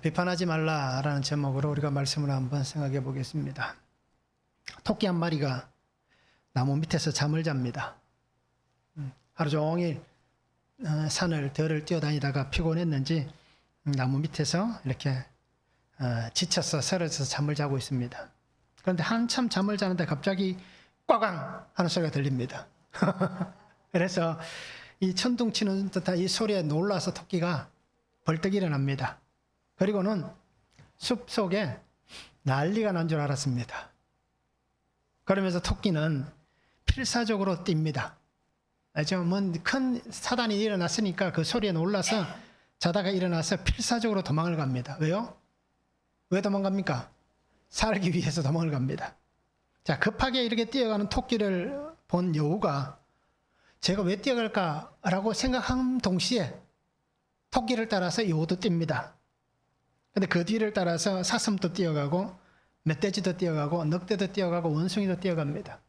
비판하지 말라라는 제목으로 우리가 말씀을 한번 생각해 보겠습니다. 토끼 한 마리가 나무 밑에서 잠을 잡니다. 하루 종일 산을 들을 뛰어다니다가 피곤했는지 나무 밑에서 이렇게 지쳐서 쓰러져서 잠을 자고 있습니다. 그런데 한참 잠을 자는데 갑자기 꽝꽝 하는 소리가 들립니다. 그래서 이 천둥치는 듯한 이 소리에 놀라서 토끼가 벌떡 일어납니다. 그리고는 숲 속에 난리가 난 줄 알았습니다. 그러면서 토끼는 필사적으로 뜁니다. 큰 사단이 일어났으니까 그 소리에 놀라서 자다가 일어나서 필사적으로 도망을 갑니다. 왜요? 왜 도망갑니까? 살기 위해서 도망을 갑니다. 자, 급하게 이렇게 뛰어가는 토끼를 본 여우가 제가 왜 뛰어갈까라고 생각한 동시에 토끼를 따라서 여우도 뜁니다. 근데 그 뒤를 따라서 사슴도 뛰어가고 멧돼지도 뛰어가고 늑대도 뛰어가고 원숭이도 뛰어갑니다.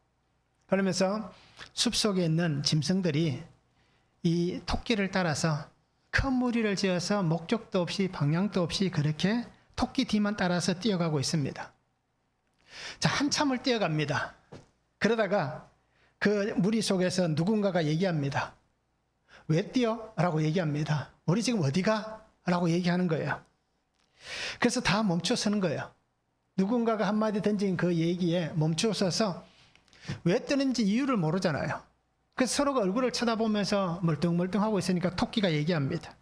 그러면서 숲속에 있는 짐승들이 이 토끼를 따라서 큰 무리를 지어서 목적도 없이 방향도 없이 그렇게 토끼 뒤만 따라서 뛰어가고 있습니다. 자, 한참을 뛰어갑니다. 그러다가 그 무리 속에서 누군가가 얘기합니다. 왜 뛰어? 라고 얘기합니다. 우리 지금 어디가? 라고 얘기하는 거예요. 그래서 다 멈춰서는 거예요. 누군가가 한마디 던진 그 얘기에 멈춰서서 왜 뜨는지 이유를 모르잖아요. 그래서 서로가 얼굴을 쳐다보면서 멀뚱멀뚱하고 있으니까 토끼가 얘기합니다.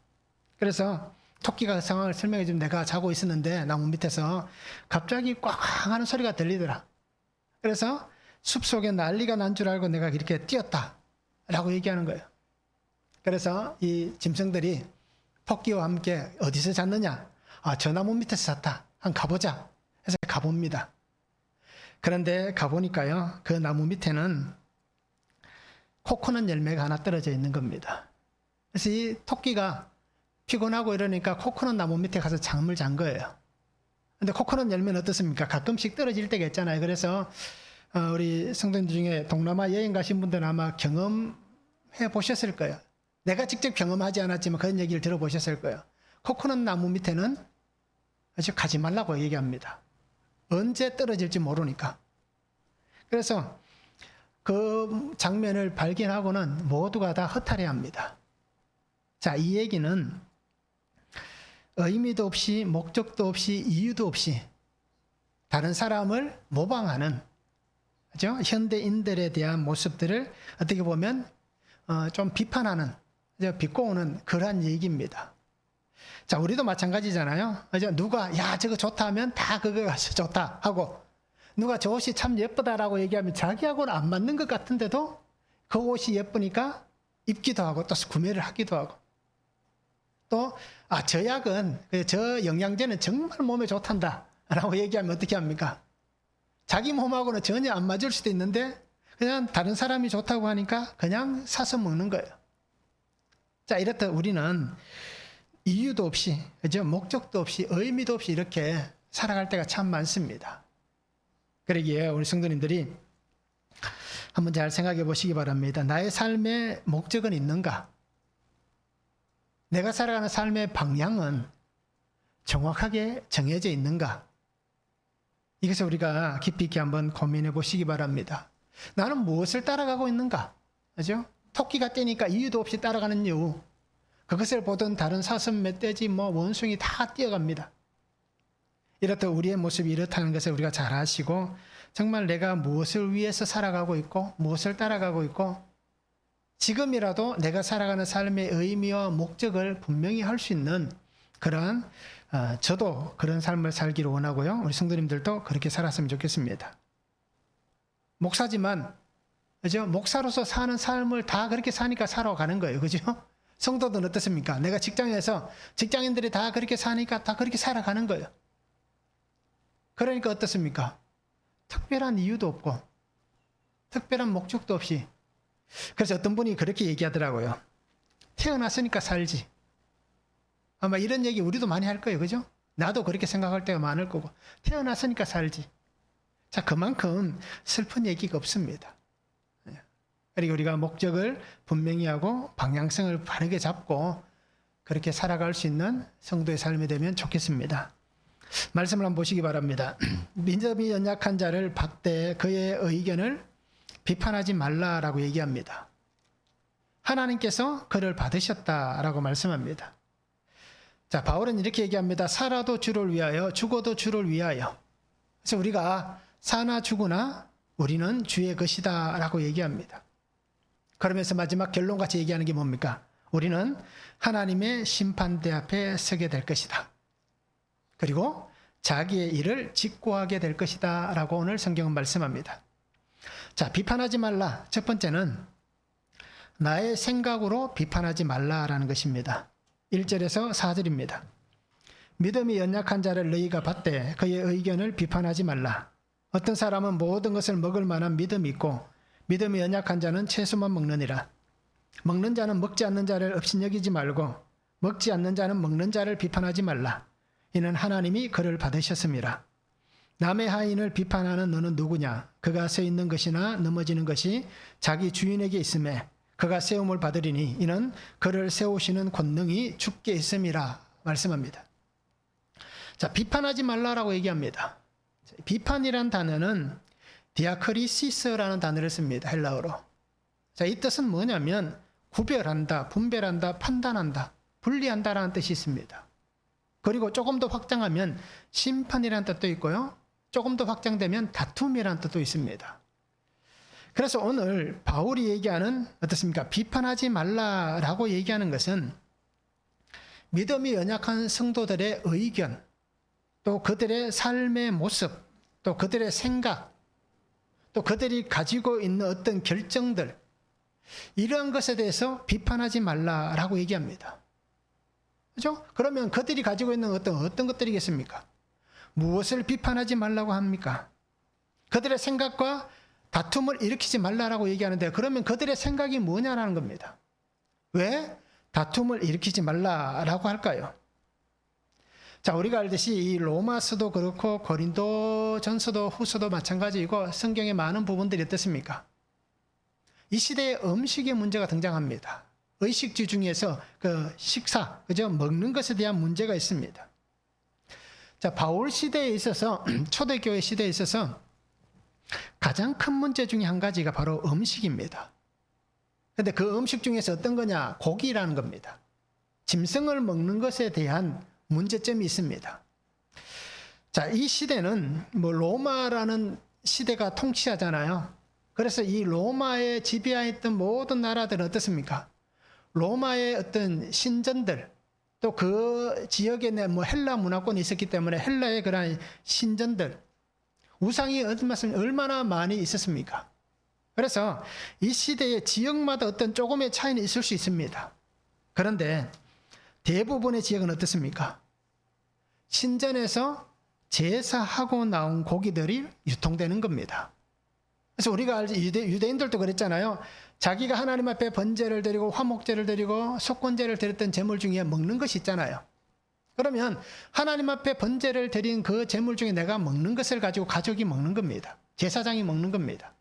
그래서 토끼가 상황을 설명해 주면 내가 자고 있었는데 나무 밑에서 갑자기 꽉 하는 소리가 들리더라. 그래서 숲속에 난리가 난 줄 알고 내가 이렇게 뛰었다 라고 얘기하는 거예요. 그래서 이 짐승들이 토끼와 함께 어디서 잤느냐? 저 나무 밑에서 잤다. 한번 가보자. 해서 가봅니다. 그런데 가보니까요, 그 나무 밑에는 코코넛 열매가 하나 떨어져 있는 겁니다. 그래서 이 토끼가 피곤하고 이러니까 코코넛 나무 밑에 가서 잠을 잔 거예요. 근데 코코넛 열매는 어떻습니까? 가끔씩 떨어질 때가 있잖아요. 그래서 우리 성도님들 중에 동남아 여행 가신 분들은 아마 경험해 보셨을 거예요. 내가 직접 경험하지 않았지만 그런 얘기를 들어보셨을 거예요. 코코넛 나무 밑에는 아주 가지 말라고 얘기합니다. 언제 떨어질지 모르니까. 그래서 그 장면을 발견하고는 모두가 다 허탈해합니다. 자, 이 얘기는 의미도 없이 목적도 없이 이유도 없이 다른 사람을 모방하는, 그죠? 현대인들에 대한 모습들을 어떻게 보면 좀 비판하는, 비꼬는 그러한 얘기입니다. 자, 우리도 마찬가지잖아요. 누가 야 저거 좋다 하면 다 그거 좋다 하고, 누가 저 옷이 참 예쁘다라고 얘기하면 자기하고는 안 맞는 것 같은데도 그 옷이 예쁘니까 입기도 하고 또 구매를 하기도 하고, 또 저 약은, 저 영양제는 정말 몸에 좋단다 라고 얘기하면 어떻게 합니까? 자기 몸하고는 전혀 안 맞을 수도 있는데 그냥 다른 사람이 좋다고 하니까 그냥 사서 먹는 거예요. 자, 이렇듯 우리는 이유도 없이, 그죠? 목적도 없이, 의미도 없이 이렇게 살아갈 때가 참 많습니다. 그러기에 우리 성도님들이 한번 잘 생각해 보시기 바랍니다. 나의 삶의 목적은 있는가? 내가 살아가는 삶의 방향은 정확하게 정해져 있는가? 이것을 우리가 깊이 있게 한번 고민해 보시기 바랍니다. 나는 무엇을 따라가고 있는가? 그죠? 토끼가 떼니까 이유도 없이 따라가는 이유. 그것을 보던 다른 사슴, 멧돼지, 원숭이 다 뛰어갑니다. 이렇듯 우리의 모습이 이렇다는 것을 우리가 잘 아시고, 정말 내가 무엇을 위해서 살아가고 있고 무엇을 따라가고 있고, 지금이라도 내가 살아가는 삶의 의미와 목적을 분명히 할 수 있는 그러한, 저도 그런 삶을 살기를 원하고요, 우리 성도님들도 그렇게 살았으면 좋겠습니다. 목사지만, 그죠? 목사로서 사는 삶을 다 그렇게 사니까 살아가는 거예요. 그죠? 성도들은 어떻습니까? 내가 직장에서 직장인들이 다 그렇게 사니까 다 그렇게 살아가는 거예요. 그러니까 어떻습니까? 특별한 이유도 없고 특별한 목적도 없이. 그래서 어떤 분이 그렇게 얘기하더라고요. 태어났으니까 살지. 아마 이런 얘기 우리도 많이 할 거예요. 그죠? 나도 그렇게 생각할 때가 많을 거고. 태어났으니까 살지. 자, 그만큼 슬픈 얘기가 없습니다. 그리고 우리가 목적을 분명히 하고 방향성을 바르게 잡고 그렇게 살아갈 수 있는 성도의 삶이 되면 좋겠습니다. 말씀을 한번 보시기 바랍니다. 믿음이 연약한 자를 받되 그의 의견을 비판하지 말라라고 얘기합니다. 하나님께서 그를 받으셨다라고 말씀합니다. 자, 바울은 이렇게 얘기합니다. 살아도 주를 위하여, 죽어도 주를 위하여. 그래서 우리가 사나 죽으나 우리는 주의 것이다 라고 얘기합니다. 그러면서 마지막 결론같이 얘기하는 게 뭡니까? 우리는 하나님의 심판대 앞에 서게 될 것이다. 그리고 자기의 일을 직고하게 될 것이다 라고 오늘 성경은 말씀합니다. 자, 비판하지 말라. 첫 번째는 나의 생각으로 비판하지 말라라는 것입니다. 1절에서 4절입니다. 믿음이 연약한 자를 너희가 받되 그의 의견을 비판하지 말라. 어떤 사람은 모든 것을 먹을 만한 믿음이 있고 믿음이 연약한 자는 채소만 먹느니라. 먹는 자는 먹지 않는 자를 업신여기지 말고 먹지 않는 자는 먹는 자를 비판하지 말라. 이는 하나님이 그를 받으셨음이라. 남의 하인을 비판하는 너는 누구냐? 그가 서 있는 것이나 넘어지는 것이 자기 주인에게 있음에 그가 세움을 받으리니 이는 그를 세우시는 권능이 주께 있음이라 말씀합니다. 자, 비판하지 말라라고 얘기합니다. 비판이란 단어는 디아크리시스라는 단어를 씁니다. 헬라어로. 자, 이 뜻은 뭐냐면 구별한다, 분별한다, 판단한다, 분리한다라는 뜻이 있습니다. 그리고 조금 더 확장하면 심판이라는 뜻도 있고요. 조금 더 확장되면 다툼이라는 뜻도 있습니다. 그래서 오늘 바울이 얘기하는 어떻습니까? 비판하지 말라라고 얘기하는 것은 믿음이 연약한 성도들의 의견, 또 그들의 삶의 모습, 또 그들의 생각, 또 그들이 가지고 있는 어떤 결정들, 이러한 것에 대해서 비판하지 말라라고 얘기합니다. 그렇죠? 그러면 그들이 가지고 있는 어떤 것들이겠습니까? 무엇을 비판하지 말라고 합니까? 그들의 생각과 다툼을 일으키지 말라라고 얘기하는데 그러면 그들의 생각이 뭐냐라는 겁니다. 왜 다툼을 일으키지 말라라고 할까요? 자, 우리가 알듯이 이 로마서도 그렇고 고린도전서도 후서도 마찬가지이고 성경의 많은 부분들이 어떻습니까? 이 시대에 음식의 문제가 등장합니다. 의식주 중에서 그 식사, 그죠? 먹는 것에 대한 문제가 있습니다. 자, 바울 시대에 있어서 초대교회 시대에 있어서 가장 큰 문제 중에 한 가지가 바로 음식입니다. 그런데 그 음식 중에서 어떤 거냐? 고기라는 겁니다. 짐승을 먹는 것에 대한 문제점이 있습니다. 자, 이 시대는 로마라는 시대가 통치하잖아요. 그래서 이 로마에 지배하였던 모든 나라들은 어떻습니까? 로마의 어떤 신전들, 또 그 지역에 헬라 문화권이 있었기 때문에 헬라의 그런 신전들, 우상이 얼마나 많이 있었습니까? 그래서 이 시대의 지역마다 어떤 조금의 차이는 있을 수 있습니다. 그런데 대부분의 지역은 어떻습니까? 신전에서 제사하고 나온 고기들이 유통되는 겁니다. 그래서 우리가 알지, 유대인들도 그랬잖아요. 자기가 하나님 앞에 번제를 드리고 화목제를 드리고 속건제를 드렸던 제물 중에 먹는 것이 있잖아요. 그러면 하나님 앞에 번제를 드린 그 제물 중에 내가 먹는 것을 가지고 가족이 먹는 겁니다. 제사장이 먹는 겁니다.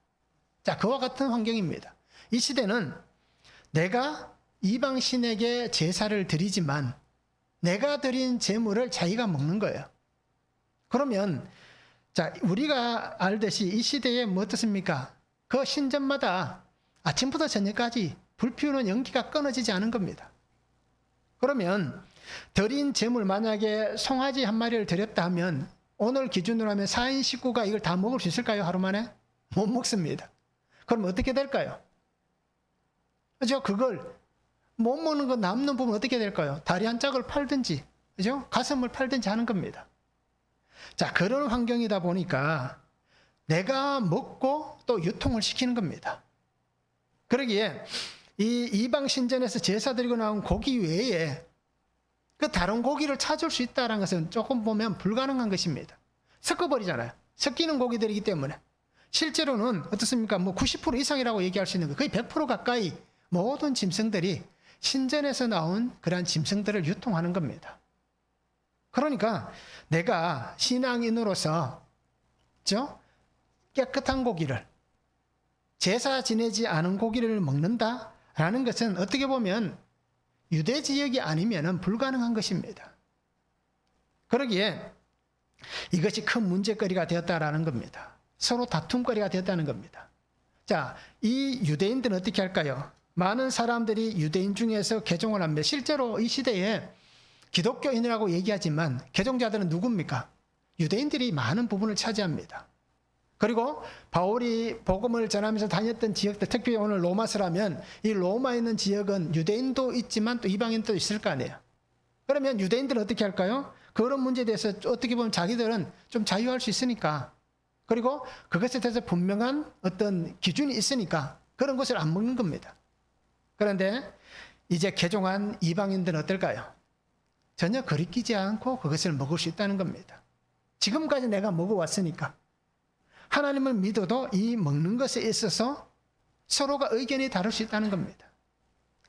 자, 그와 같은 환경입니다. 이 시대는 내가 이방 신에게 제사를 드리지만 내가 드린 제물을 자기가 먹는 거예요. 그러면 자, 우리가 알듯이 이 시대에 뭐 어떻습니까? 그 신전마다 아침부터 저녁까지 불 피우는 연기가 끊어지지 않은 겁니다. 그러면 드린 제물, 만약에 송아지 한 마리를 드렸다 하면 오늘 기준으로 하면 4인 식구가 이걸 다 먹을 수 있을까요? 하루 만에? 못 먹습니다. 그럼 어떻게 될까요? 그죠? 그걸 못 먹는 거 남는 부분 어떻게 될까요? 다리 한 짝을 팔든지, 그죠? 가슴을 팔든지 하는 겁니다. 자, 그런 환경이다 보니까 내가 먹고 또 유통을 시키는 겁니다. 그러기에 이 이방 신전에서 제사 드리고 나온 고기 외에 그 다른 고기를 찾을 수 있다는 것은 조금 보면 불가능한 것입니다. 섞어버리잖아요. 섞이는 고기들이기 때문에. 실제로는 어떻습니까? 90% 이상이라고 얘기할 수 있는 거예요. 거의 100% 가까이 모든 짐승들이 신전에서 나온 그러한 짐승들을 유통하는 겁니다. 그러니까 내가 신앙인으로서 깨끗한 고기를, 제사 지내지 않은 고기를 먹는다라는 것은 어떻게 보면 유대 지역이 아니면 불가능한 것입니다. 그러기에 이것이 큰 문제거리가 되었다라는 겁니다. 서로 다툼거리가 되었다는 겁니다. 자, 이 유대인들은 어떻게 할까요? 많은 사람들이 유대인 중에서 개종을 합니다. 실제로 이 시대에 기독교인이라고 얘기하지만 개종자들은 누굽니까? 유대인들이 많은 부분을 차지합니다. 그리고 바울이 복음을 전하면서 다녔던 지역들, 특히 오늘 로마서라면 이 로마에 있는 지역은 유대인도 있지만 또 이방인도 있을 거 아니에요. 그러면 유대인들은 어떻게 할까요? 그런 문제에 대해서 어떻게 보면 자기들은 좀 자유할 수 있으니까, 그리고 그것에 대해서 분명한 어떤 기준이 있으니까 그런 것을 안 먹는 겁니다. 그런데 이제 개종한 이방인들은 어떨까요? 전혀 거리끼지 않고 그것을 먹을 수 있다는 겁니다. 지금까지 내가 먹어왔으니까 하나님을 믿어도 이 먹는 것에 있어서 서로가 의견이 다를 수 있다는 겁니다.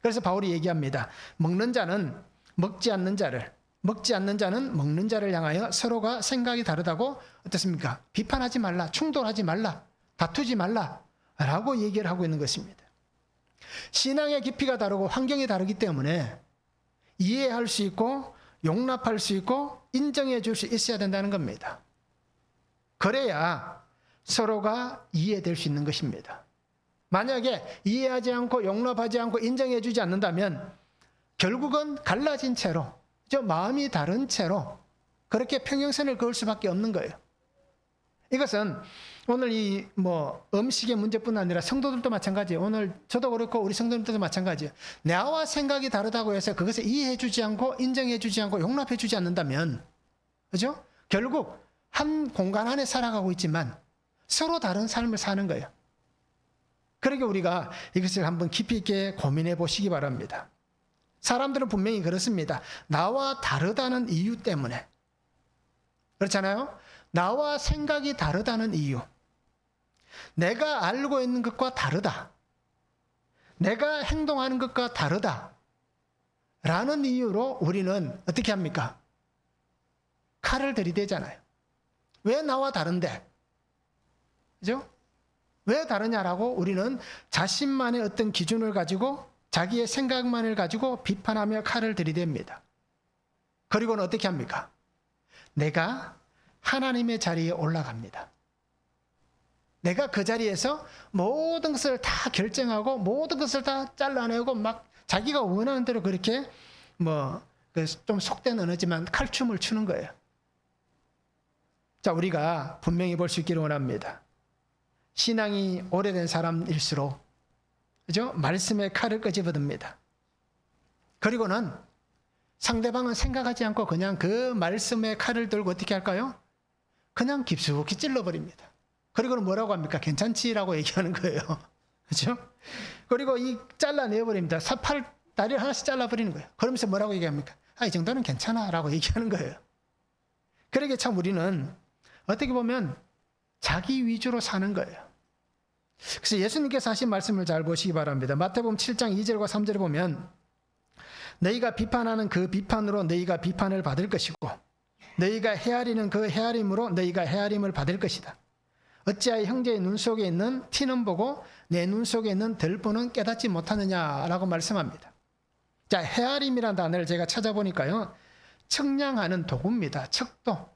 그래서 바울이 얘기합니다. 먹는 자는 먹지 않는 자를, 먹지 않는 자는 먹는 자를 향하여 서로가 생각이 다르다고 어떻습니까? 비판하지 말라, 충돌하지 말라, 다투지 말라 라고 얘기를 하고 있는 것입니다. 신앙의 깊이가 다르고 환경이 다르기 때문에 이해할 수 있고 용납할 수 있고 인정해 줄 수 있어야 된다는 겁니다. 그래야 서로가 이해될 수 있는 것입니다. 만약에 이해하지 않고 용납하지 않고 인정해 주지 않는다면 결국은 갈라진 채로, 마음이 다른 채로 그렇게 평행선을 그을 수밖에 없는 거예요. 이것은 오늘 이 음식의 문제뿐 아니라 성도들도 마찬가지예요. 오늘 저도 그렇고 우리 성도들도 마찬가지예요. 나와 생각이 다르다고 해서 그것을 이해해 주지 않고 인정해 주지 않고 용납해 주지 않는다면, 그죠? 결국 한 공간 안에 살아가고 있지만 서로 다른 삶을 사는 거예요. 그러니까 우리가 이것을 한번 깊이 있게 고민해 보시기 바랍니다. 사람들은 분명히 그렇습니다. 나와 다르다는 이유 때문에. 그렇잖아요? 나와 생각이 다르다는 이유. 내가 알고 있는 것과 다르다. 내가 행동하는 것과 다르다. 라는 이유로 우리는 어떻게 합니까? 칼을 들이대잖아요. 왜 나와 다른데? 그죠? 왜 다르냐라고 우리는 자신만의 어떤 기준을 가지고 자기의 생각만을 가지고 비판하며 칼을 들이댑니다. 그리고는 어떻게 합니까? 내가 하나님의 자리에 올라갑니다. 내가 그 자리에서 모든 것을 다 결정하고 모든 것을 다 잘라내고 막 자기가 원하는 대로 그렇게 좀 속된 언어지만 칼춤을 추는 거예요. 자, 우리가 분명히 볼 수 있기를 원합니다. 신앙이 오래된 사람일수록, 그죠? 말씀의 칼을 끄집어듭니다. 그리고는 상대방은 생각하지 않고 그냥 그 말씀의 칼을 들고 어떻게 할까요? 그냥 깊숙이 찔러버립니다. 그리고는 뭐라고 합니까? 괜찮지라고 얘기하는 거예요. 그죠? 그리고 잘라내버립니다. 다리를 하나씩 잘라버리는 거예요. 그러면서 뭐라고 얘기합니까? 이 정도는 괜찮아 라고 얘기하는 거예요. 그러게 참 우리는 어떻게 보면 자기 위주로 사는 거예요. 그래서 예수님께서 하신 말씀을 잘 보시기 바랍니다. 마태복음 7장 2절과 3절에 보면 너희가 비판하는 그 비판으로 너희가 비판을 받을 것이고 너희가 헤아리는 그 헤아림으로 너희가 헤아림을 받을 것이다. 어찌하여 형제의 눈 속에 있는 티는 보고 내 눈 속에 있는 들보는 깨닫지 못하느냐라고 말씀합니다. 자, 헤아림이라는 단어를 제가 찾아보니까요, 측량하는 도구입니다. 척도.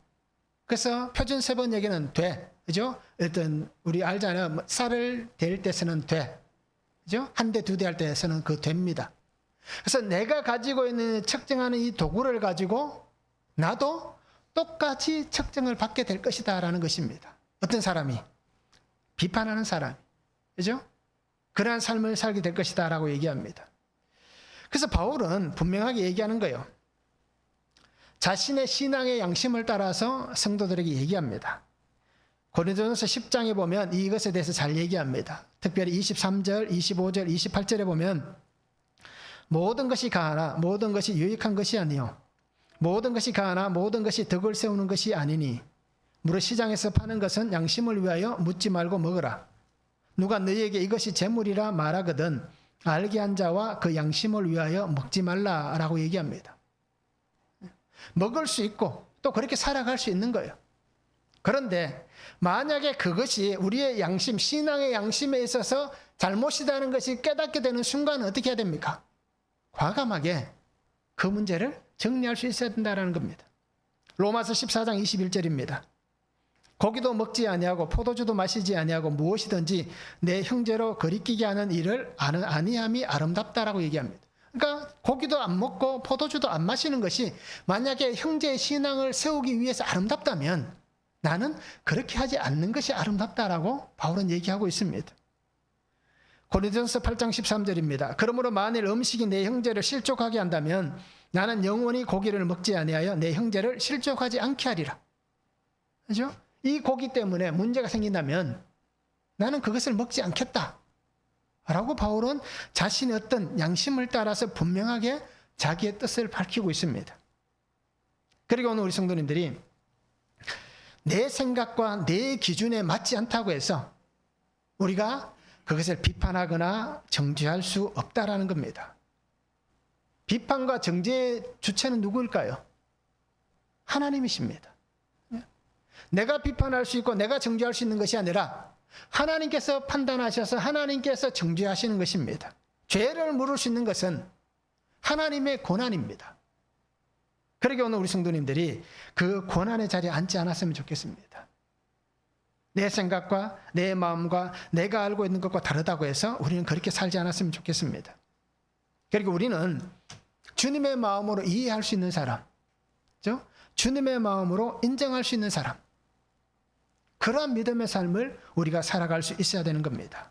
그래서 표준 세번 얘기는 돼, 그죠? 일단 우리 알잖아요. 쌀을 댈 때 쓰는 돼, 그죠? 한 대, 두 대 할 때 쓰는 그 됩니다. 그래서 내가 가지고 있는 측정하는 이 도구를 가지고 나도 똑같이 측정을 받게 될 것이다라는 것입니다. 어떤 사람이? 비판하는 사람, 그죠? 그러한 삶을 살게 될 것이다라고 얘기합니다. 그래서 바울은 분명하게 얘기하는 거예요. 자신의 신앙의 양심을 따라서 성도들에게 얘기합니다. 고린도전서 10장에 보면 이것에 대해서 잘 얘기합니다. 특별히 23절, 25절, 28절에 보면 모든 것이 가하나 모든 것이 유익한 것이 아니요 모든 것이 가하나 모든 것이 덕을 세우는 것이 아니니 무릇 시장에서 파는 것은 양심을 위하여 묻지 말고 먹으라. 누가 너희에게 이것이 재물이라 말하거든 알게 한 자와 그 양심을 위하여 먹지 말라라고 얘기합니다. 먹을 수 있고 또 그렇게 살아갈 수 있는 거예요. 그런데 만약에 그것이 우리의 양심, 신앙의 양심에 있어서 잘못이라는 것이 깨닫게 되는 순간은 어떻게 해야 됩니까? 과감하게 그 문제를 정리할 수 있어야 된다는 겁니다. 로마서 14장 21절입니다. 고기도 먹지 아니하고 포도주도 마시지 아니하고 무엇이든지 내 형제로 거리끼게 하는 일을 아니함이 아름답다라고 얘기합니다. 그러니까 고기도 안 먹고 포도주도 안 마시는 것이 만약에 형제의 신앙을 세우기 위해서 아름답다면 나는 그렇게 하지 않는 것이 아름답다라고 바울은 얘기하고 있습니다. 고린도전서 8장 13절입니다. 그러므로 만일 음식이 내 형제를 실족하게 한다면 나는 영원히 고기를 먹지 아니하여 내 형제를 실족하지 않게 하리라. 그렇죠? 이 고기 때문에 문제가 생긴다면 나는 그것을 먹지 않겠다 라고 바울은 자신의 어떤 양심을 따라서 분명하게 자기의 뜻을 밝히고 있습니다. 그리고 오늘 우리 성도님들이 내 생각과 내 기준에 맞지 않다고 해서 우리가 그것을 비판하거나 정죄할 수 없다라는 겁니다. 비판과 정죄의 주체는 누구일까요? 하나님이십니다. 내가 비판할 수 있고 내가 정죄할 수 있는 것이 아니라 하나님께서 판단하셔서 하나님께서 정죄하시는 것입니다. 죄를 물을 수 있는 것은 하나님의 권한입니다. 그러게 오늘 우리 성도님들이 그 권한의 자리에 앉지 않았으면 좋겠습니다. 내 생각과 내 마음과 내가 알고 있는 것과 다르다고 해서 우리는 그렇게 살지 않았으면 좋겠습니다. 그리고 우리는 주님의 마음으로 이해할 수 있는 사람, 그렇죠? 주님의 마음으로 인정할 수 있는 사람, 그러한 믿음의 삶을 우리가 살아갈 수 있어야 되는 겁니다.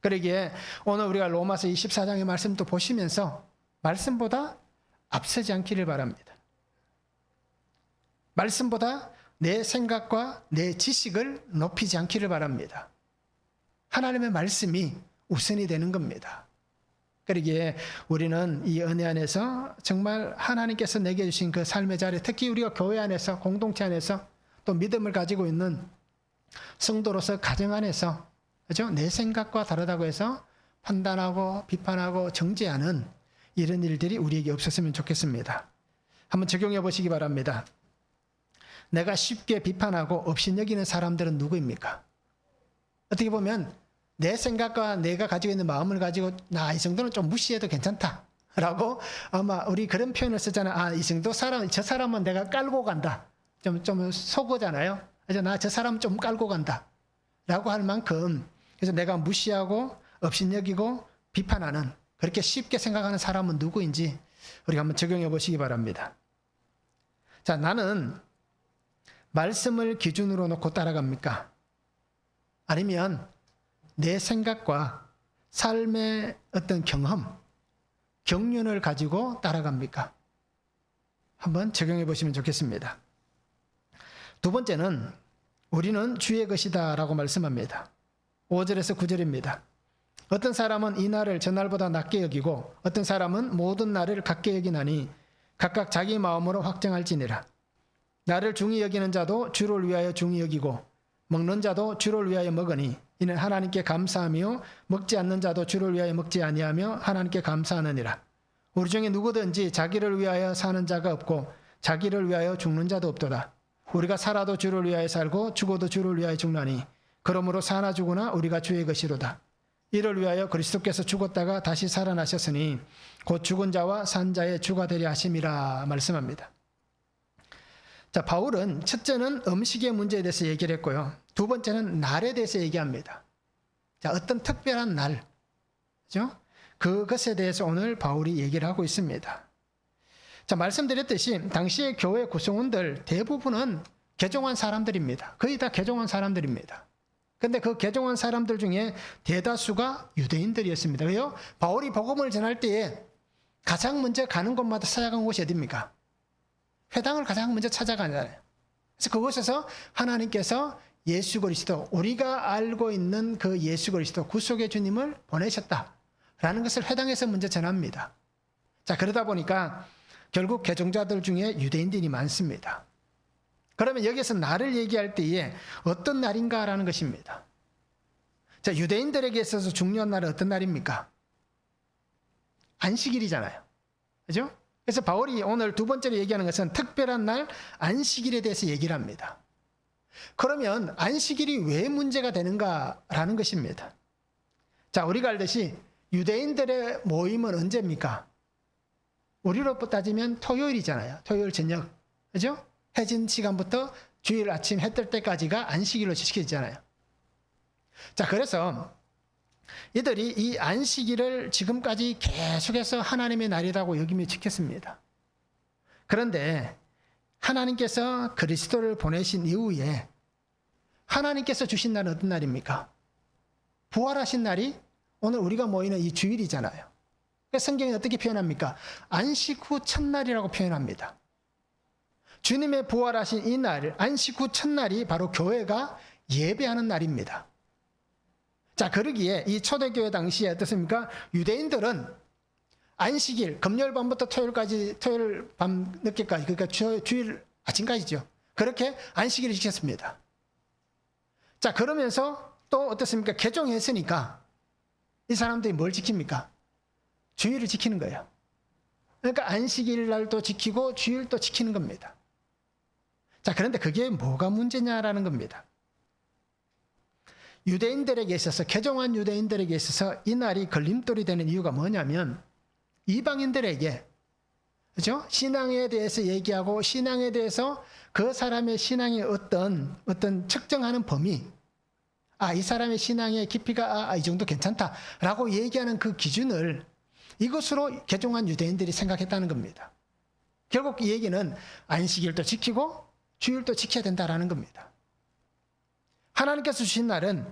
그러기에 오늘 우리가 로마서 24장의 말씀도 보시면서 말씀보다 앞서지 않기를 바랍니다. 말씀보다 내 생각과 내 지식을 높이지 않기를 바랍니다. 하나님의 말씀이 우선이 되는 겁니다. 그러기에 우리는 이 은혜 안에서 정말 하나님께서 내게 주신 그 삶의 자리, 특히 우리가 교회 안에서, 공동체 안에서 또 믿음을 가지고 있는 성도로서 가정 안에서, 그렇죠? 내 생각과 다르다고 해서 판단하고 비판하고 정죄하는 이런 일들이 우리에게 없었으면 좋겠습니다. 한번 적용해 보시기 바랍니다. 내가 쉽게 비판하고 업신여기는 사람들은 누구입니까? 어떻게 보면 내 생각과 내가 가지고 있는 마음을 가지고 나 이 정도는 좀 무시해도 괜찮다 라고 아마 우리 그런 표현을 쓰잖아요. 아, 이 정도 사람, 저 사람은 내가 깔고 간다. 좀 속어잖아요. 그래서 나 저 사람 좀 깔고 간다 라고 할 만큼, 그래서 내가 무시하고 업신여기고 비판하는, 그렇게 쉽게 생각하는 사람은 누구인지 우리가 한번 적용해 보시기 바랍니다. 자, 나는 말씀을 기준으로 놓고 따라갑니까? 아니면 내 생각과 삶의 어떤 경험, 경륜을 가지고 따라갑니까? 한번 적용해 보시면 좋겠습니다. 두 번째는 우리는 주의 것이다 라고 말씀합니다. 5절에서 9절입니다. 어떤 사람은 이 날을 전날보다 낮게 여기고 어떤 사람은 모든 날을 같게 여기나니 각각 자기 마음으로 확정할지니라. 나를 중히 여기는 자도 주를 위하여 중히 여기고 먹는 자도 주를 위하여 먹으니 이는 하나님께 감사하며 먹지 않는 자도 주를 위하여 먹지 아니하며 하나님께 감사하느니라. 우리 중에 누구든지 자기를 위하여 사는 자가 없고 자기를 위하여 죽는 자도 없도다. 우리가 살아도 주를 위하여 살고 죽어도 주를 위하여 죽나니 그러므로 사나 죽으나 우리가 주의 것이로다. 이를 위하여 그리스도께서 죽었다가 다시 살아나셨으니 곧 죽은 자와 산 자의 주가 되려 하심이라 말씀합니다. 자, 바울은 첫째는 음식의 문제에 대해서 얘기를 했고요. 두 번째는 날에 대해서 얘기합니다. 자, 어떤 특별한 날, 그죠? 그것에 대해서 오늘 바울이 얘기를 하고 있습니다. 자, 말씀드렸듯이 당시의 교회 구성원들 대부분은 개종한 사람들입니다. 거의 다 개종한 사람들입니다. 근데 그 개종한 사람들 중에 대다수가 유대인들이었습니다. 왜요? 바울이 복음을 전할 때에 가장 먼저 가는 곳마다 찾아간 곳이 어디입니까? 회당을 가장 먼저 찾아가잖아요. 그래서 그곳에서 하나님께서 예수 그리스도, 우리가 알고 있는 그 예수 그리스도, 구속의 주님을 보내셨다라는 것을 회당에서 먼저 전합니다. 자, 그러다 보니까 결국 개종자들 중에 유대인들이 많습니다. 그러면 여기서 날을 얘기할 때에 어떤 날인가라는 것입니다. 자, 유대인들에게 있어서 중요한 날은 어떤 날입니까? 안식일이잖아요. 그죠? 그래서 바울이 오늘 두 번째로 얘기하는 것은 특별한 날 안식일에 대해서 얘기를 합니다. 그러면 안식일이 왜 문제가 되는가라는 것입니다. 자, 우리가 알듯이 유대인들의 모임은 언제입니까? 우리로 따지면 토요일이잖아요. 토요일 저녁. 그죠? 해진 시간부터 주일 아침 해 뜰 때까지가 안식일로 지켜지잖아요. 자, 그래서 이들이 이 안식일을 지금까지 계속해서 하나님의 날이라고 여기며 지켰습니다. 그런데 하나님께서 그리스도를 보내신 이후에 하나님께서 주신 날은 어떤 날입니까? 부활하신 날이 오늘 우리가 모이는 이 주일이잖아요. 성경이 어떻게 표현합니까? 안식 후 첫날이라고 표현합니다. 주님의 부활하신 이 날, 안식 후 첫날이 바로 교회가 예배하는 날입니다. 자, 그러기에 이 초대교회 당시에 어떻습니까? 유대인들은 안식일, 금요일 밤부터 토요일까지, 토요일 밤 늦게까지, 그러니까 주일 아침까지죠. 그렇게 안식일을 지켰습니다. 자, 그러면서 또 어떻습니까? 개종했으니까 이 사람들이 뭘 지킵니까? 주일을 지키는 거예요. 그러니까 안식일 날도 지키고 주일도 지키는 겁니다. 자, 그런데 그게 뭐가 문제냐라는 겁니다. 유대인들에게 있어서, 개종한 유대인들에게 있어서 이 날이 걸림돌이 되는 이유가 뭐냐면 이방인들에게, 그죠? 신앙에 대해서 얘기하고 신앙에 대해서 그 사람의 신앙의 어떤 측정하는 범위, 이 사람의 신앙의 깊이가 이 정도 괜찮다라고 얘기하는 그 기준을 이것으로 개종한 유대인들이 생각했다는 겁니다. 결국 이 얘기는 안식일도 지키고 주일도 지켜야 된다라는 겁니다. 하나님께서 주신 날은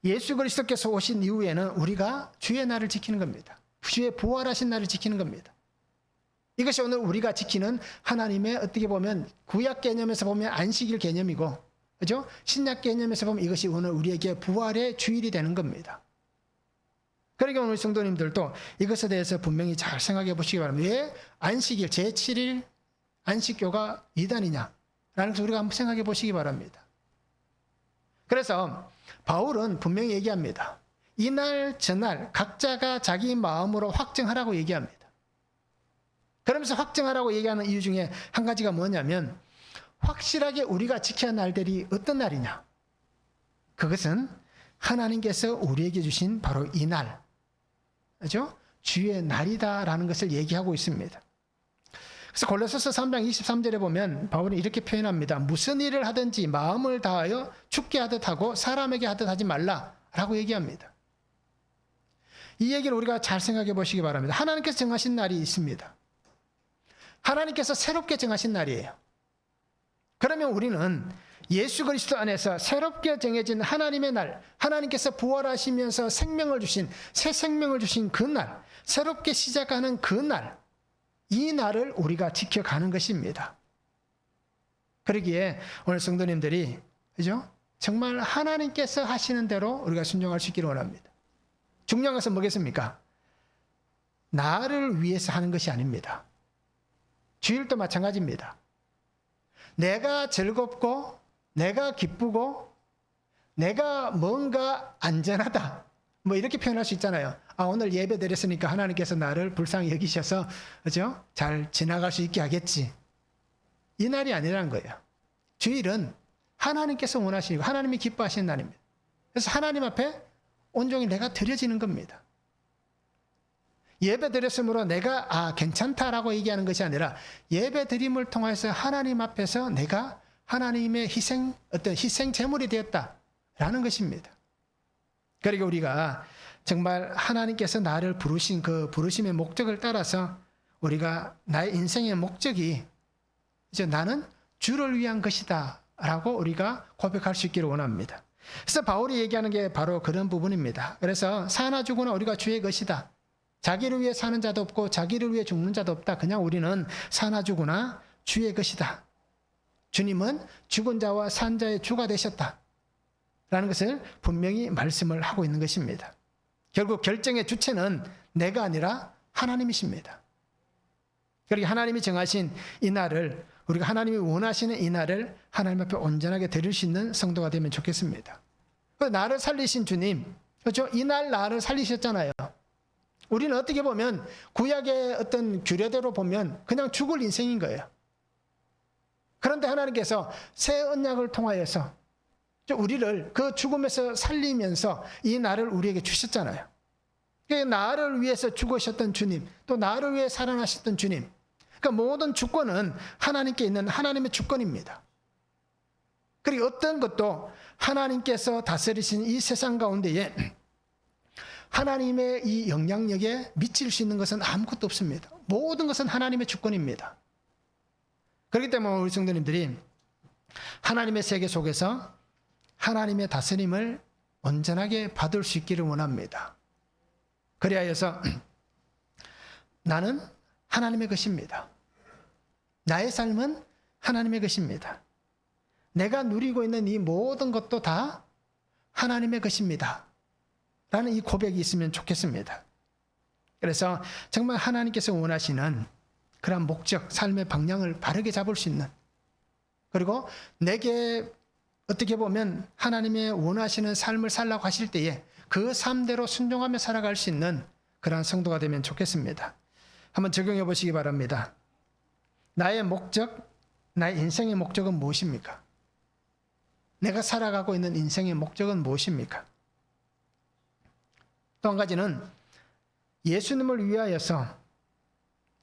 예수 그리스도께서 오신 이후에는 우리가 주의 날을 지키는 겁니다. 주의 부활하신 날을 지키는 겁니다. 이것이 오늘 우리가 지키는 하나님의 어떻게 보면 구약 개념에서 보면 안식일 개념이고, 그죠? 신약 개념에서 보면 이것이 오늘 우리에게 부활의 주일이 되는 겁니다. 그러니까 오늘 성도님들도 이것에 대해서 분명히 잘 생각해 보시기 바랍니다. 왜 안식일 제7일 안식교가 이단이냐? 라는 것을 우리가 한번 생각해 보시기 바랍니다. 그래서 바울은 분명히 얘기합니다. 이날 저날 각자가 자기 마음으로 확정하라고 얘기합니다. 그러면서 확정하라고 얘기하는 이유 중에 한 가지가 뭐냐면 확실하게 우리가 지켜야 할 날들이 어떤 날이냐. 그것은 하나님께서 우리에게 주신 바로 이 날, 그렇죠? 주의 날이다라는 것을 얘기하고 있습니다. 그래서 골로새서 3장 23절에 보면 바울은 이렇게 표현합니다. 무슨 일을 하든지 마음을 다하여 죽게 하듯 하고 사람에게 하듯 하지 말라라고 얘기합니다. 이 얘기를 우리가 잘 생각해 보시기 바랍니다. 하나님께서 정하신 날이 있습니다. 하나님께서 새롭게 정하신 날이에요. 그러면 우리는 예수 그리스도 안에서 새롭게 정해진 하나님의 날, 하나님께서 부활하시면서 생명을 주신, 새 생명을 주신 그 날, 새롭게 시작하는 그 날, 이 날을 우리가 지켜가는 것입니다. 그러기에 오늘 성도님들이, 그죠? 정말 하나님께서 하시는 대로 우리가 순종할 수 있기를 원합니다. 중요한 것은 뭐겠습니까? 나를 위해서 하는 것이 아닙니다. 주일도 마찬가지입니다. 내가 즐겁고 내가 기쁘고 내가 뭔가 안전하다, 뭐 이렇게 표현할 수 있잖아요. 오늘 예배 드렸으니까 하나님께서 나를 불쌍히 여기셔서, 그죠? 잘 지나갈 수 있게 하겠지. 이 날이 아니라는 거예요. 주일은 하나님께서 원하시고 하나님이 기뻐하시는 날입니다. 그래서 하나님 앞에 온종일 내가 드려지는 겁니다. 예배 드렸으므로 내가 괜찮다라고 얘기하는 것이 아니라 예배 드림을 통해서 하나님 앞에서 내가 하나님의 희생 제물이 되었다라는 것입니다. 그러니까 우리가 정말 하나님께서 나를 부르신 그 부르심의 목적을 따라서 우리가 나의 인생의 목적이 이제 나는 주를 위한 것이다 라고 우리가 고백할 수 있기를 원합니다. 그래서 바울이 얘기하는 게 바로 그런 부분입니다. 그래서 사나 죽으나 우리가 주의 것이다. 자기를 위해 사는 자도 없고 자기를 위해 죽는 자도 없다. 그냥 우리는 사나 죽으나 주의 것이다. 주님은 죽은 자와 산 자의 주가 되셨다 라는 것을 분명히 말씀을 하고 있는 것입니다. 결국 결정의 주체는 내가 아니라 하나님이십니다. 그러니까 하나님이 정하신 이 날을, 우리가 하나님이 원하시는 이 날을 하나님 앞에 온전하게 드릴 수 있는 성도가 되면 좋겠습니다. 나를 살리신 주님, 그렇죠? 이 날 나를 살리셨잖아요. 우리는 어떻게 보면 구약의 어떤 규례대로 보면 그냥 죽을 인생인 거예요. 그런데 하나님께서 새 언약을 통하여서 우리를 그 죽음에서 살리면서 이 날을 우리에게 주셨잖아요. 나를 위해서 죽으셨던 주님, 또 나를 위해 살아나셨던 주님. 그러니까 모든 주권은 하나님께 있는 하나님의 주권입니다. 그리고 어떤 것도 하나님께서 다스리신 이 세상 가운데에 하나님의 이 영향력에 미칠 수 있는 것은 아무것도 없습니다. 모든 것은 하나님의 주권입니다. 그렇기 때문에 우리 성도님들이 하나님의 세계 속에서 하나님의 다스림을 온전하게 받을 수 있기를 원합니다. 그리하여서 나는 하나님의 것입니다. 나의 삶은 하나님의 것입니다. 내가 누리고 있는 이 모든 것도 다 하나님의 것입니다. 라는 이 고백이 있으면 좋겠습니다. 그래서 정말 하나님께서 원하시는 그런 목적, 삶의 방향을 바르게 잡을 수 있는, 그리고 내게 어떻게 보면 하나님의 원하시는 삶을 살라고 하실 때에 그 삶대로 순종하며 살아갈 수 있는 그러한 성도가 되면 좋겠습니다. 한번 적용해 보시기 바랍니다. 나의 목적, 나의 인생의 목적은 무엇입니까? 내가 살아가고 있는 인생의 목적은 무엇입니까? 또 한 가지는 예수님을 위하여서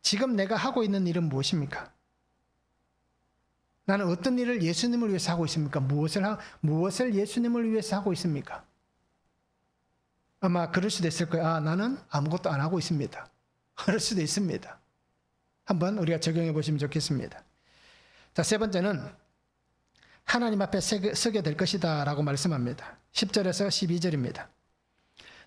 지금 내가 하고 있는 일은 무엇입니까? 나는 어떤 일을 예수님을 위해서 하고 있습니까? 무엇을 예수님을 위해서 하고 있습니까? 아마 그럴 수도 있을 거예요. 나는 아무것도 안 하고 있습니다. 그럴 수도 있습니다. 한번 우리가 적용해 보시면 좋겠습니다. 자, 세 번째는 하나님 앞에 서게 될 것이다 라고 말씀합니다. 10절에서 12절입니다.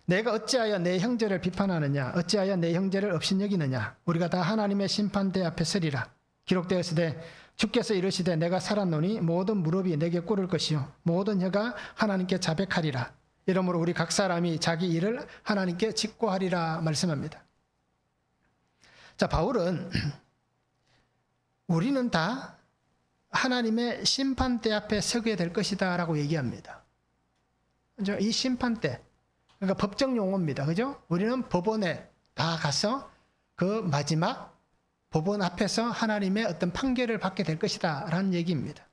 내가 어찌하여 내 형제를 비판하느냐? 어찌하여 내 형제를 업신여기느냐? 우리가 다 하나님의 심판대 앞에 서리라. 기록되었으되 주께서 이르시되 내가 살았노니 모든 무릎이 내게 꿇을 것이요 모든 혀가 하나님께 자백하리라. 이러므로 우리 각 사람이 자기 일을 하나님께 직고하리라 말씀합니다. 자, 바울은 우리는 다 하나님의 심판대 앞에 서게 될 것이다 라고 얘기합니다. 그죠? 이 심판대, 그러니까 법정 용어입니다. 그죠? 우리는 법원에 다 가서 그 마지막 법원 앞에서 하나님의 어떤 판결을 받게 될 것이다 라는 얘기입니다.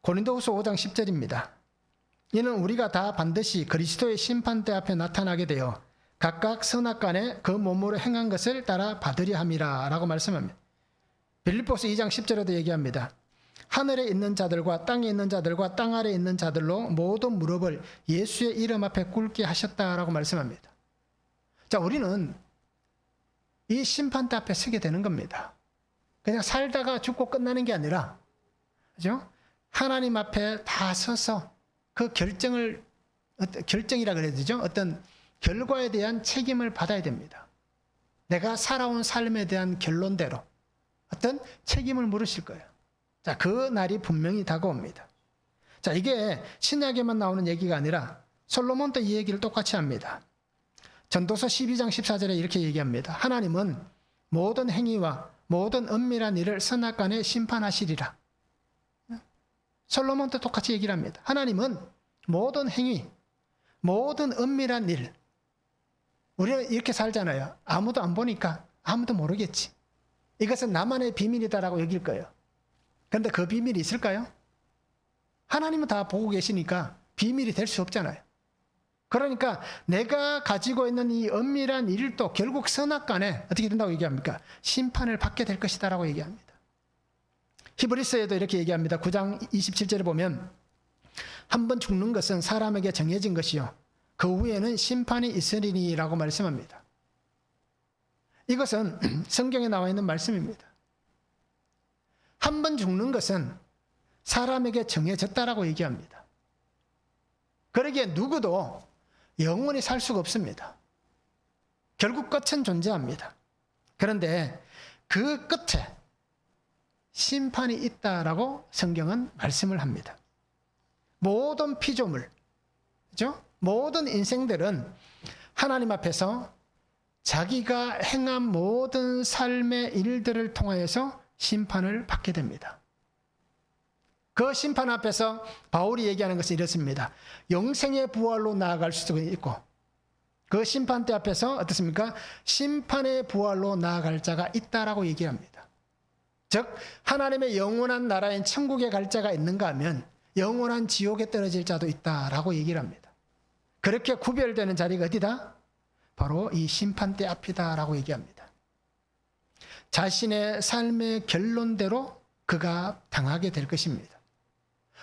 고린도후서 5장 10절입니다. 이는 우리가 다 반드시 그리스도의 심판대 앞에 나타나게 되어 각각 선악간에 그 몸으로 행한 것을 따라 받으려 함이라 라고 말씀합니다. 빌립보서 2장 10절에도 얘기합니다. 하늘에 있는 자들과 땅에 있는 자들과 땅 아래에 있는 자들로 모든 무릎을 예수의 이름 앞에 꿇게 하셨다라고 말씀합니다. 자, 우리는 이 심판대 앞에 서게 되는 겁니다. 그냥 살다가 죽고 끝나는 게 아니라, 그죠? 하나님 앞에 다 서서 그 결정이라 그래야 되죠? 어떤 결과에 대한 책임을 받아야 됩니다. 내가 살아온 삶에 대한 결론대로 어떤 책임을 물으실 거예요. 자, 그 날이 분명히 다가옵니다. 자, 이게 신약에만 나오는 얘기가 아니라 솔로몬도 이 얘기를 똑같이 합니다. 전도서 12장 14절에 이렇게 얘기합니다. 하나님은 모든 행위와 모든 은밀한 일을 선악간에 심판하시리라. 솔로몬도 똑같이 얘기를 합니다. 하나님은 모든 행위, 모든 은밀한 일, 우리는 이렇게 살잖아요. 아무도 안 보니까 아무도 모르겠지. 이것은 나만의 비밀이다라고 여길 거예요. 그런데 그 비밀이 있을까요? 하나님은 다 보고 계시니까 비밀이 될 수 없잖아요. 그러니까 내가 가지고 있는 이 은밀한 일도 결국 선악간에 어떻게 된다고 얘기합니까? 심판을 받게 될 것이다라고 얘기합니다. 히브리서에도 이렇게 얘기합니다. 9장 27절에 보면 한 번 죽는 것은 사람에게 정해진 것이요 그 후에는 심판이 있으리니라고 말씀합니다. 이것은 성경에 나와 있는 말씀입니다. 한 번 죽는 것은 사람에게 정해졌다라고 얘기합니다. 그러기에 누구도 영원히 살 수가 없습니다. 결국 끝은 존재합니다. 그런데 그 끝에 심판이 있다라고 성경은 말씀을 합니다. 모든 피조물, 그죠? 모든 인생들은 하나님 앞에서 자기가 행한 모든 삶의 일들을 통하여서 심판을 받게 됩니다. 그 심판 앞에서 바울이 얘기하는 것은 이렇습니다. 영생의 부활로 나아갈 수도 있고 그 심판대 앞에서 어떻습니까? 심판의 부활로 나아갈 자가 있다라고 얘기합니다. 즉 하나님의 영원한 나라인 천국에 갈 자가 있는가 하면 영원한 지옥에 떨어질 자도 있다라고 얘기를 합니다. 그렇게 구별되는 자리가 어디다? 바로 이 심판대 앞이다라고 얘기합니다. 자신의 삶의 결론대로 그가 당하게 될 것입니다.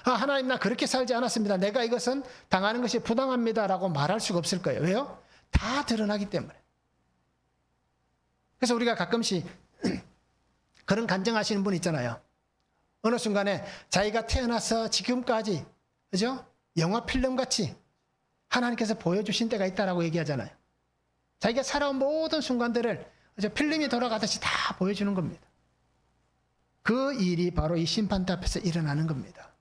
하나님, 나 그렇게 살지 않았습니다. 내가 이것은 당하는 것이 부당합니다라고 말할 수가 없을 거예요. 왜요? 다 드러나기 때문에. 그래서 우리가 가끔씩 그런 간증하시는 분 있잖아요. 어느 순간에 자기가 태어나서 지금까지, 그죠? 영화 필름 같이 하나님께서 보여주신 때가 있다라고 얘기하잖아요. 자기가 살아온 모든 순간들을 필름이 돌아가듯이 다 보여주는 겁니다. 그 일이 바로 이 심판대 앞에서 일어나는 겁니다.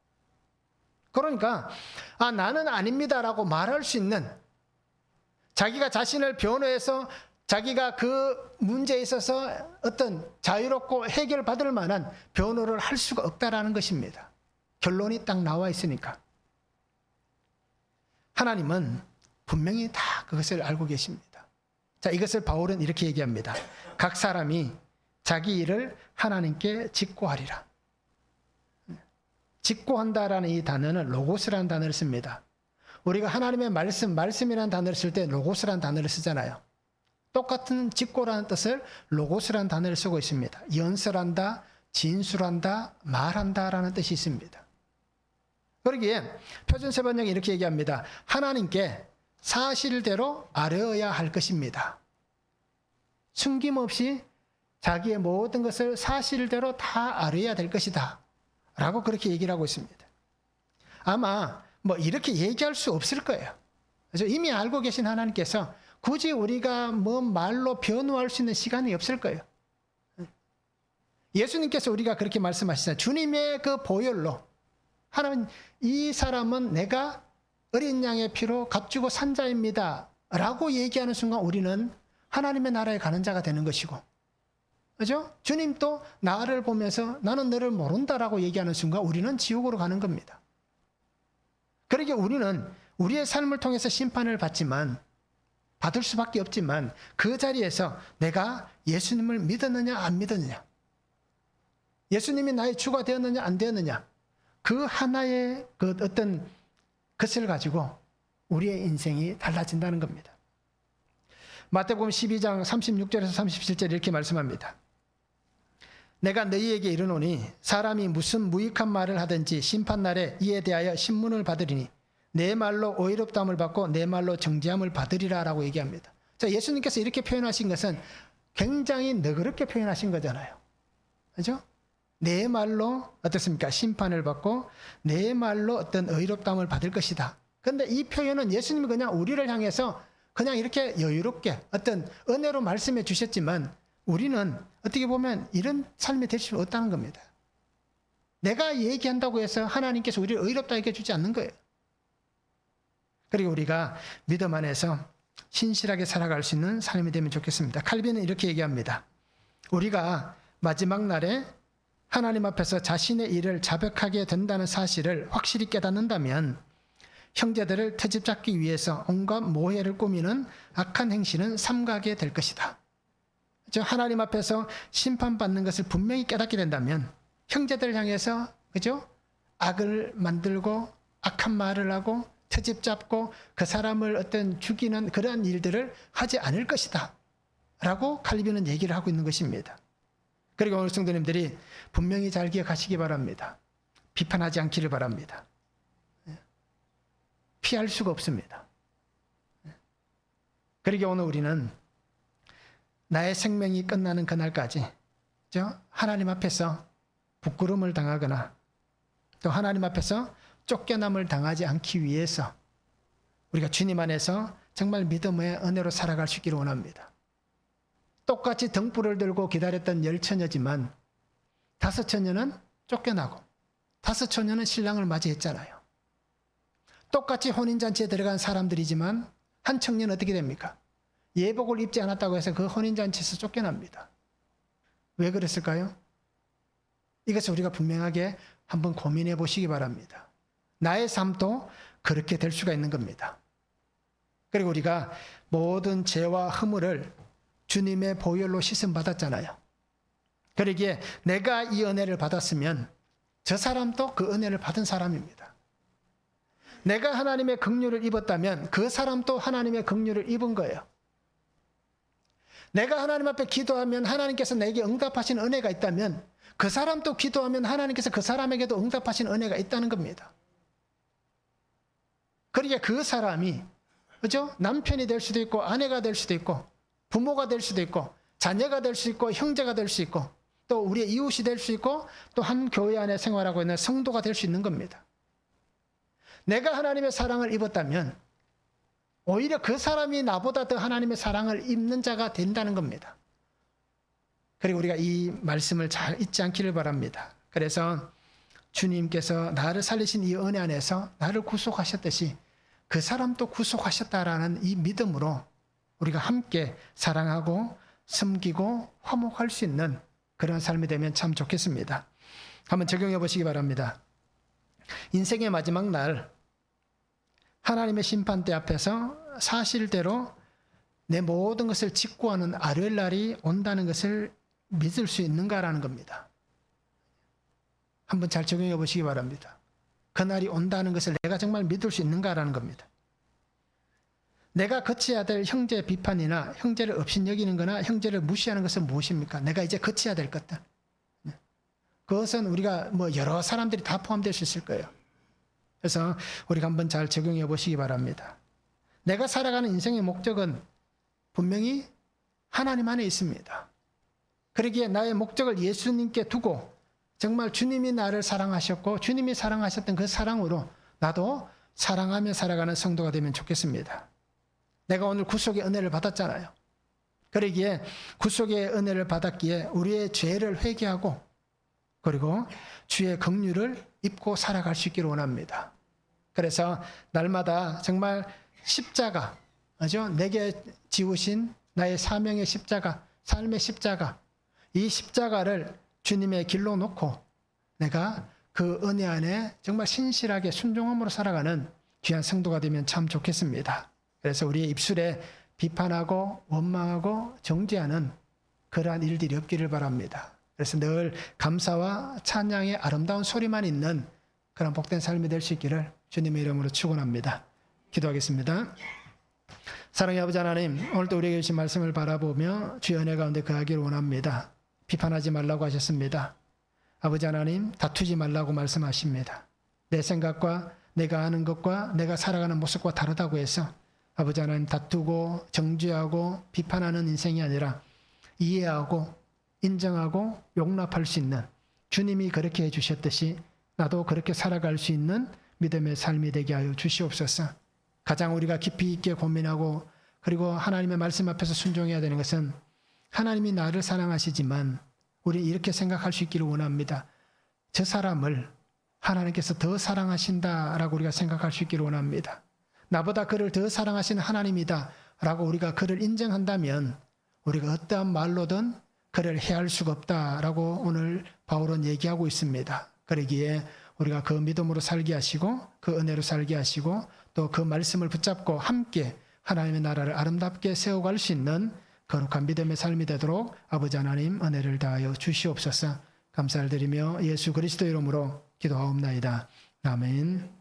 그러니까 나는 아닙니다라고 말할 수 있는, 자기가 자신을 변호해서 자기가 그 문제에 있어서 어떤 자유롭고 해결받을 만한 변호를 할 수가 없다라는 것입니다. 결론이 딱 나와 있으니까. 하나님은 분명히 다 그것을 알고 계십니다. 자, 이것을 바울은 이렇게 얘기합니다. 각 사람이 자기 일을 하나님께 직고하리라. 직고한다라는 이 단어는 로고스라는 단어를 씁니다. 우리가 하나님의 말씀이라는 단어를 쓸 때 로고스라는 단어를 쓰잖아요. 똑같은 직고라는 뜻을 로고스라는 단어를 쓰고 있습니다. 연설한다, 진술한다, 말한다라는 뜻이 있습니다. 그러기에 표준세번역이 이렇게 얘기합니다. 하나님께 사실대로 아뢰어야 할 것입니다. 숨김없이 자기의 모든 것을 사실대로 다 아뢰어야 될 것이다 라고 그렇게 얘기를 하고 있습니다. 아마 이렇게 얘기할 수 없을 거예요. 그래서 이미 알고 계신 하나님께서 굳이 우리가 말로 변호할 수 있는 시간이 없을 거예요. 예수님께서 우리가 그렇게 말씀하시잖아요. 주님의 그 보혈로 하나님, 이 사람은 내가 어린 양의 피로 값주고 산 자입니다 라고 얘기하는 순간 우리는 하나님의 나라에 가는 자가 되는 것이고, 그죠? 주님도 나를 보면서 나는 너를 모른다라고 얘기하는 순간 우리는 지옥으로 가는 겁니다. 그러기에 우리는 우리의 삶을 통해서 심판을 받을 수밖에 없지만 그 자리에서 내가 예수님을 믿었느냐 안 믿었느냐, 예수님이 나의 주가 되었느냐 안 되었느냐, 그 하나의 그 어떤 것을 가지고 우리의 인생이 달라진다는 겁니다. 마태복음 12장 36절에서 37절 이렇게 말씀합니다. 내가 너희에게 이르노니 사람이 무슨 무익한 말을 하든지 심판날에 이에 대하여 신문을 받으리니 내 말로 의롭다함을 받고 내 말로 정죄함을 받으리라 라고 얘기합니다. 자, 예수님께서 이렇게 표현하신 것은 굉장히 너그럽게 표현하신 거잖아요. 그죠? 내 말로 어떻습니까? 심판을 받고 내 말로 어떤 의롭다함을 받을 것이다. 그런데 이 표현은 예수님이 그냥 우리를 향해서 그냥 이렇게 여유롭게 어떤 은혜로 말씀해 주셨지만 우리는 어떻게 보면 이런 삶이 될 수 없다는 겁니다. 내가 얘기한다고 해서 하나님께서 우리를 의롭다 얘기해 주지 않는 거예요. 그리고 우리가 믿음 안에서 신실하게 살아갈 수 있는 삶이 되면 좋겠습니다. 칼빈은 이렇게 얘기합니다. 우리가 마지막 날에 하나님 앞에서 자신의 일을 자백하게 된다는 사실을 확실히 깨닫는다면 형제들을 트집잡기 위해서 온갖 모해를 꾸미는 악한 행실은 삼가게 될 것이다. 하나님 앞에서 심판받는 것을 분명히 깨닫게 된다면 형제들을 향해서, 그죠? 악을 만들고 악한 말을 하고 트집잡고 그 사람을 어떤 죽이는 그러한 일들을 하지 않을 것이다 라고 칼빈은 얘기를 하고 있는 것입니다. 그리고 오늘 성도님들이 분명히 잘 기억하시기 바랍니다. 비판하지 않기를 바랍니다. 피할 수가 없습니다. 그리고 오늘 우리는 나의 생명이 끝나는 그날까지 하나님 앞에서 부끄러움을 당하거나 또 하나님 앞에서 쫓겨남을 당하지 않기 위해서 우리가 주님 안에서 정말 믿음의 은혜로 살아갈 수 있기를 원합니다. 똑같이 등불을 들고 기다렸던 10처녀지만 5처녀는 쫓겨나고 5처녀는 신랑을 맞이했잖아요. 똑같이 혼인잔치에 들어간 사람들이지만 한 청년은 어떻게 됩니까? 예복을 입지 않았다고 해서 그 혼인잔치에서 쫓겨납니다. 왜 그랬을까요? 이것을 우리가 분명하게 한번 고민해 보시기 바랍니다. 나의 삶도 그렇게 될 수가 있는 겁니다. 그리고 우리가 모든 죄와 허물을 주님의 보혈로 씻음 받았잖아요. 그러기에 내가 이 은혜를 받았으면 저 사람도 그 은혜를 받은 사람입니다. 내가 하나님의 긍휼을 입었다면 그 사람도 하나님의 긍휼을 입은 거예요. 내가 하나님 앞에 기도하면 하나님께서 내게 응답하신 은혜가 있다면 그 사람도 기도하면 하나님께서 그 사람에게도 응답하신 은혜가 있다는 겁니다. 그러니까 그 사람이 그죠? 남편이 될 수도 있고 아내가 될 수도 있고 부모가 될 수도 있고 자녀가 될 수 있고 형제가 될 수 있고 또 우리의 이웃이 될 수 있고 또 한 교회 안에 생활하고 있는 성도가 될 수 있는 겁니다. 내가 하나님의 사랑을 입었다면 오히려 그 사람이 나보다 더 하나님의 사랑을 입는 자가 된다는 겁니다. 그리고 우리가 이 말씀을 잘 잊지 않기를 바랍니다. 그래서 주님께서 나를 살리신 이 은혜 안에서 나를 구속하셨듯이 그 사람도 구속하셨다라는 이 믿음으로 우리가 함께 사랑하고 섬기고 화목할 수 있는 그런 삶이 되면 참 좋겠습니다. 한번 적용해 보시기 바랍니다. 인생의 마지막 날 하나님의 심판대 앞에서 사실대로 내 모든 것을 직구하는 아뢰일 날이 온다는 것을 믿을 수 있는가라는 겁니다. 한번 잘 적용해 보시기 바랍니다. 그날이 온다는 것을 내가 정말 믿을 수 있는가라는 겁니다. 내가 거쳐야 될 형제의 비판이나 형제를 업신여기는 거나 형제를 무시하는 것은 무엇입니까? 내가 이제 거쳐야 될 것들. 그것은 우리가 여러 사람들이 다 포함될 수 있을 거예요. 그래서 우리가 한번 잘 적용해 보시기 바랍니다. 내가 살아가는 인생의 목적은 분명히 하나님 안에 있습니다. 그러기에 나의 목적을 예수님께 두고 정말 주님이 나를 사랑하셨고 주님이 사랑하셨던 그 사랑으로 나도 사랑하며 살아가는 성도가 되면 좋겠습니다. 내가 오늘 구속의 은혜를 받았잖아요. 그러기에 구속의 은혜를 받았기에 우리의 죄를 회개하고 그리고 주의 긍휼을 입고 살아갈 수 있기를 원합니다. 그래서 날마다 정말 십자가, 그죠? 내게 지우신 나의 사명의 십자가, 삶의 십자가, 이 십자가를 주님의 길로 놓고 내가 그 은혜 안에 정말 신실하게 순종함으로 살아가는 귀한 성도가 되면 참 좋겠습니다. 그래서 우리의 입술에 비판하고 원망하고 정죄하는 그러한 일들이 없기를 바랍니다. 그래서 늘 감사와 찬양의 아름다운 소리만 있는 그런 복된 삶이 될 수 있기를 주님의 이름으로 축원합니다. 기도하겠습니다. 사랑의 아버지 하나님, 오늘도 우리에게 주신 말씀을 바라보며 주의 은혜 가운데 거하기를 원합니다. 비판하지 말라고 하셨습니다. 아버지 하나님, 다투지 말라고 말씀하십니다. 내 생각과 내가 아는 것과 내가 살아가는 모습과 다르다고 해서 아버지 하나님 다투고 정죄하고 비판하는 인생이 아니라 이해하고 인정하고 용납할 수 있는 주님이 그렇게 해주셨듯이 나도 그렇게 살아갈 수 있는 믿음의 삶이 되게 하여 주시옵소서. 가장 우리가 깊이 있게 고민하고 그리고 하나님의 말씀 앞에서 순종해야 되는 것은 하나님이 나를 사랑하시지만 우리 이렇게 생각할 수 있기를 원합니다. 저 사람을 하나님께서 더 사랑하신다라고 우리가 생각할 수 있기를 원합니다. 나보다 그를 더 사랑하시는 하나님이다 라고 우리가 그를 인정한다면 우리가 어떠한 말로든 그를 해할 수가 없다라고 오늘 바울은 얘기하고 있습니다. 그러기에 우리가 그 믿음으로 살게 하시고 그 은혜로 살게 하시고 또 그 말씀을 붙잡고 함께 하나님의 나라를 아름답게 세워갈 수 있는 거룩한 믿음의 삶이 되도록 아버지 하나님 은혜를 다하여 주시옵소서. 감사를 드리며 예수 그리스도 이름으로 기도하옵나이다. 아멘.